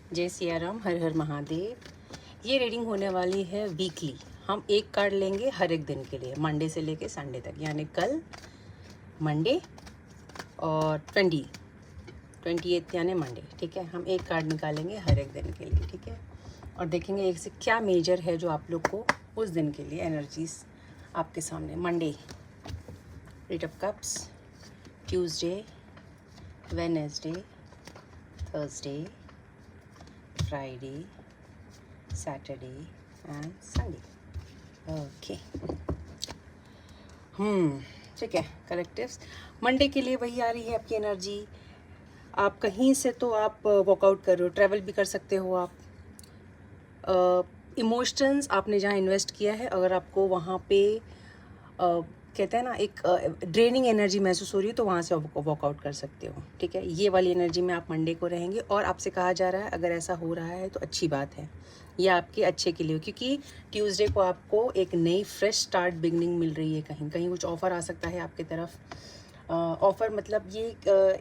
जय सिया राम, हर हर महादेव। ये रीडिंग होने वाली है वीकली। हम एक कार्ड लेंगे हर एक दिन के लिए, मंडे से लेके संडे तक, यानी कल मंडे और 28 यानी मंडे। ठीक है, हम एक कार्ड निकालेंगे हर एक दिन के लिए। ठीक है, और देखेंगे एक से क्या मेजर है जो आप लोग को उस दिन के लिए एनर्जीज आपके सामने। Monday, eight of cups, Tuesday, Wednesday, Thursday, Friday, Saturday and Sunday. Okay, ठीक है। कलेक्टिव्स मंडे के लिए वही आ रही है आपकी एनर्जी। आप कहीं से तो आप वर्कआउट कर रहे हो, ट्रैवल भी कर सकते हो आप। इमोशंस आपने जहाँ इन्वेस्ट किया है, अगर आपको वहाँ पे कहते हैं ना एक ड्रेनिंग एनर्जी महसूस हो रही है, तो वहाँ से वर्कआउट कर सकते हो। ठीक है, ये वाली एनर्जी में आप मंडे को रहेंगे। और आपसे कहा जा रहा है अगर ऐसा हो रहा है तो अच्छी बात है, ये आपके अच्छे के लिए, क्योंकि ट्यूसडे को आपको एक नई फ्रेश स्टार्ट बिगनिंग मिल रही है। कहीं कहीं कुछ ऑफ़र आ सकता है आपकी तरफ। ऑफ़र मतलब ये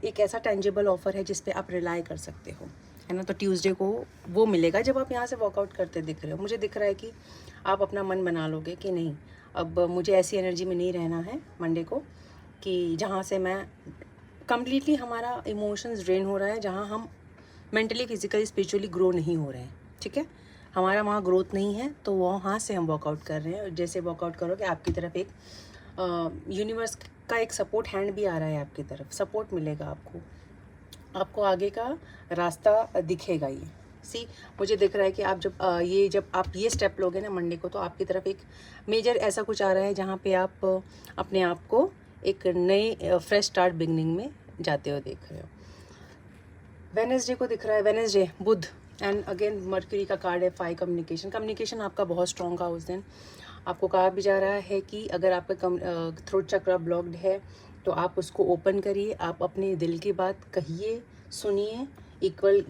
एक ऐसा टेंजिबल ऑफ़र है जिस पे आप रिलाई कर सकते हो, है ना। तो ट्यूसडे को वो मिलेगा जब आप यहाँ से वर्कआउट करते दिख रहे हो। मुझे दिख रहा है कि आप अपना मन बना लोगे कि नहीं, अब मुझे ऐसी एनर्जी में नहीं रहना है मंडे को, कि जहाँ से मैं कम्प्लीटली हमारा इमोशंस ड्रेन हो रहा है, जहाँ हम मेंटली, फिजिकली, स्पिरिचुअली ग्रो नहीं हो रहे हैं। ठीक है, हमारा वहाँ ग्रोथ नहीं है, तो वहाँ से हम वर्कआउट कर रहे हैं। जैसे वर्कआउट करोगे आपकी तरफ एक यूनिवर्स का एक सपोर्ट हैंड भी आ रहा है, आपकी तरफ सपोर्ट मिलेगा आपको आगे का रास्ता दिखेगा। ये मुझे दिख रहा है कि आप जब आप ये स्टेप लोगे ना मंडे को, तो आपकी तरफ एक मेजर ऐसा कुछ आ रहा है जहाँ पे आप अपने आप को एक नए फ्रेश स्टार्ट बिगनिंग में जाते हो देख रहे हो। वेडनेसडे को दिख रहा है, Wednesday Budh, and again Mercury का कार्ड है 5 कम्युनिकेशन आपका बहुत स्ट्रॉन्ग का उस दिन। आपको कहा भी जा रहा है कि अगर आपका थ्रोट चक्र ब्लॉक्ड है तो आप उसको ओपन करिए, आप अपने दिल की बात कहिए, सुनिए, इक्वल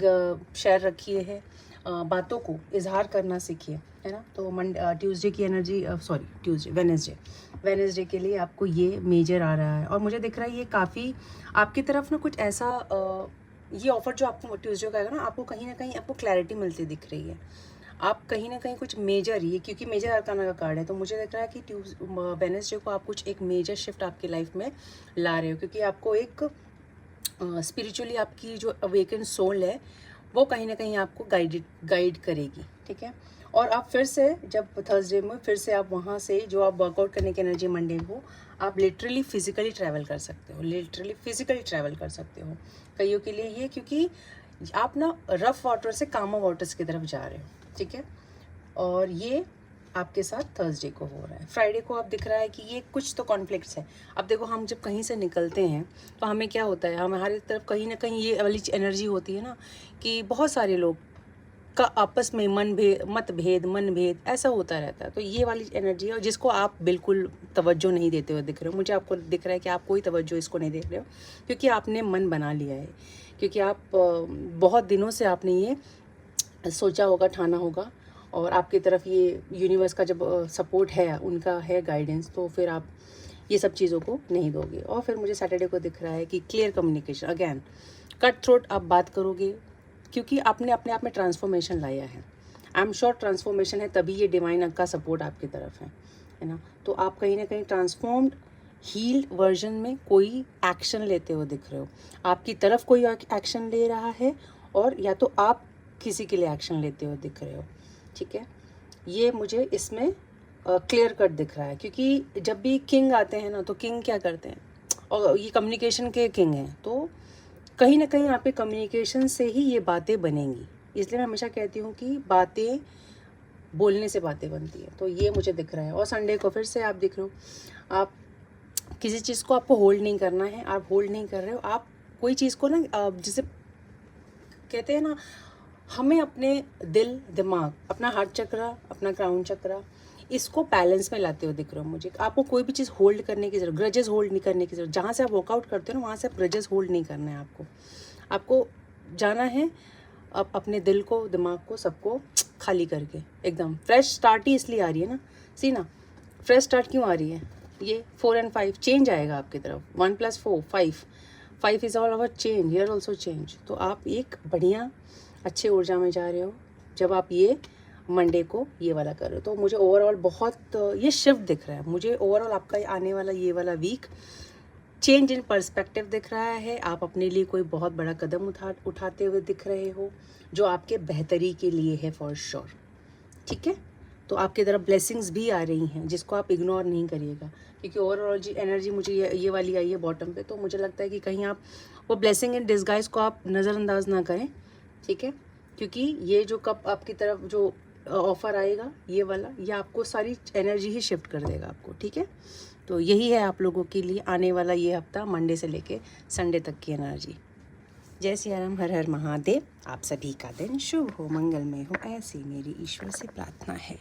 शेयर रखिए है, बातों को इजहार करना सीखिए, है ना। तो ट्यूसडे की एनर्जी, वेडनेसडे के लिए आपको ये मेजर आ रहा है। और मुझे दिख रहा है ये काफ़ी आपकी तरफ ना कुछ ऐसा ये ऑफ़र जो आपको ट्यूसडे का आएगा ना, आपको कहीं ना कहीं आपको क्लैरिटी मिलती दिख रही है। आप कहीं ना कहीं कुछ मेजर, ये क्योंकि मेजर अरकाना का कार्ड है, तो मुझे लग रहा है कि वेडनेसडे को आप कुछ एक मेजर शिफ्ट आपकी लाइफ में ला रहे हो, क्योंकि आपको एक स्पिरिचुअली आपकी जो अवेकन सोल है वो कहीं ना कहीं आपको गाइड करेगी। ठीक है, और आप फिर से जब थर्सडे में फिर से आप वहाँ से जो आप वर्कआउट करने की एनर्जी मंडे को, आप लिटरली फिजिकली ट्रैवल कर सकते हो, कईयों के लिए ये, क्योंकि आप ना रफ वाटर से कामा वाटर्स की तरफ जा रहे हो। ठीक है, और ये आपके साथ थर्सडे को हो रहा है। फ्राइडे को आप दिख रहा है कि ये कुछ तो कॉन्फ्लिक्ट्स है। अब देखो, हम जब कहीं से निकलते हैं तो हमें क्या होता है, हमारी तरफ कहीं ना कहीं ये वाली एनर्जी होती है ना, कि बहुत सारे लोग का आपस में मनभेद ऐसा होता रहता है। तो ये वाली एनर्जी है जिसको आप बिल्कुल तवज्जो नहीं देते हुए दिख रहे हो। मुझे आपको दिख रहा है कि आप कोई तवज्जो इसको नहीं देख रहे हो, क्योंकि आपने मन बना लिया है, क्योंकि आप बहुत दिनों से आपने ये सोचा होगा, ठाना होगा, और आपकी तरफ ये यूनिवर्स का जब सपोर्ट है, उनका है गाइडेंस, तो फिर आप ये सब चीज़ों को नहीं दोगे। और फिर मुझे सैटरडे को दिख रहा है कि clear communication, again cut throat आप बात करोगे, क्योंकि आपने अपने आप में ट्रांसफॉर्मेशन लाया है। आई एम श्योर ट्रांसफॉर्मेशन है, तभी ये डिवाइन का सपोर्ट आपकी तरफ है ना। तो आप कहीं ना कहीं ट्रांसफॉर्म्ड हील्ड वर्जन में कोई एक्शन लेते हुए दिख रहे हो। आपकी तरफ कोई एक्शन ले रहा है, और या तो आप किसी के लिए एक्शन लेते हुए दिख रहे हो। ठीक है, ये मुझे इसमें क्लियर कट दिख रहा है, क्योंकि जब भी किंग आते हैं ना, तो किंग क्या करते हैं, और ये कम्युनिकेशन के किंग हैं, तो कहीं ना कहीं यहाँ पे कम्युनिकेशन से ही ये बातें बनेंगी। इसलिए मैं हमेशा कहती हूँ कि बातें बोलने से बातें बनती है। तो ये मुझे दिख रहा है। और संडे को फिर से आप दिख रहे हो, आप किसी चीज़ को आपको होल्ड नहीं करना है, आप होल्ड नहीं कर रहे हो, आप कोई चीज़ को ना जिसे कहते हैं ना, हमें अपने दिल दिमाग, अपना हार्ट चक्रा, अपना क्राउन चक्रा, इसको बैलेंस में लाते हुए दिख रहे हो मुझे। आपको कोई भी चीज़ होल्ड करने की जरूरत, ग्रजेस होल्ड नहीं करने की जरूरत। जहाँ से आप वर्कआउट करते हो ना, वहाँ से आप ग्रजेस होल्ड नहीं करना है आपको जाना है अपने दिल को, दिमाग को, सबको खाली करके एकदम फ्रेश स्टार्ट ही इसलिए आ रही है ना। सी ना, फ्रेश स्टार्ट क्यों आ रही है, ये 4 और 5 चेंज आएगा आपकी तरफ, 1 + 4 5, 5 is all about change, here also change. तो आप एक बढ़िया अच्छे ऊर्जा में जा रहे हो जब आप ये मंडे को ये वाला कर रहे हो। तो मुझे ओवरऑल बहुत ये शिफ्ट दिख रहा है, मुझे ओवरऑल आपका आने वाला ये वाला वीक चेंज इन पर्सपेक्टिव दिख रहा है। आप अपने लिए कोई बहुत बड़ा कदम उठाते हुए दिख रहे हो जो आपके बेहतरी के लिए है फॉर श्योर, ठीक है। तो आपकी तरफ ब्लेसिंग्स भी आ रही हैं जिसको आप इग्नोर नहीं करिएगा, क्योंकि ओवरऑल जी एनर्जी मुझे ये वाली आई है बॉटम पे। तो मुझे लगता है कि कहीं आप वो ब्लेसिंग इन डिस्गाइज को आप नज़रअंदाज ना करें, ठीक है। क्योंकि ये जो कप आपकी तरफ जो ऑफ़र आएगा ये वाला, ये आपको सारी एनर्जी ही शिफ्ट कर देगा आपको, ठीक है। तो यही है आप लोगों के लिए आने वाला ये हफ्ता मंडे से लेके संडे तक की एनर्जी। जय सिया राम, हर हर महादेव। आप सभी का दिन शुभ हो, मंगलमय हो, ऐसी मेरी ईश्वर से प्रार्थना है।